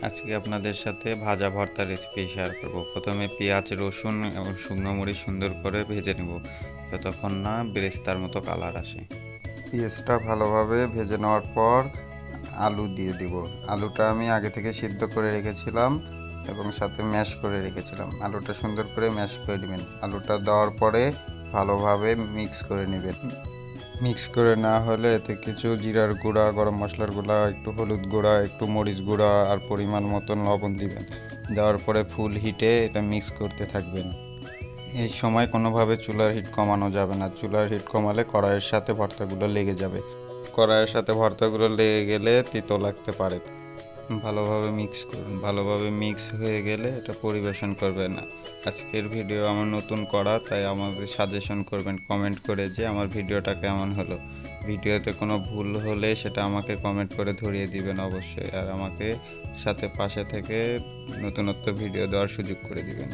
আজকে আপনাদের সাথে ভাজা ভর্তার রেসিপি শেয়ার করব। প্রথমে পেঁয়াজ, রসুন এবং শুকনো মরিচ সুন্দর করে ভেজে নেব যতক্ষণ না বেরেস্তার মতো কালার আসে। পেঁয়াজটা ভালোভাবে ভেজে নেওয়ার পর আলু দিয়ে দিব। আলুটা আমি আগে থেকে সিদ্ধ করে রেখেছিলাম এবং সাথে ম্যাশ করে রেখেছিলাম। আলুটা সুন্দর করে ম্যাশ করে নেবেন। আলুটা দেওয়ার পরে ভালোভাবে মিক্স করে নেবেন। মিক্স করে না হলে এতে কিছু জিরার গুঁড়া, গরম মশলার গুঁড়া, একটু হলুদ গুঁড়া, একটু মরিচ গুঁড়া আর পরিমাণ মতন লবণ দিবেন। দেওয়ার পরে ফুল হিটে এটা মিক্স করতে থাকবেন। এই সময় কোনোভাবে চুলার হিট কমানো যাবে না। চুলার হিট কমালে কড়াইয়ের সাথে ভর্তাগুলো লেগে যাবে। কড়াইয়ের সাথে ভর্তাগুলো লেগে গেলে তিতো লাগতে পারে। ভালোভাবে মিক্স করুন। ভালোভাবে মিক্স হয়ে গেলে এটা পরিবেশন করবেন। আজকের ভিডিও আমার নতুন করা, তাই আমাদের সাজেশন করবেন কমেন্ট করে যে আমার ভিডিওটা কেমন হলো। ভিডিওতে কোনো ভুল হলে সেটা আমাকে কমেন্ট করে ধরিয়ে দিবেন অবশ্যই, আর আমাকে সাথে পাশে থেকে নতুনত্ব ভিডিও দেওয়ার সুযোগ করে দিবেন।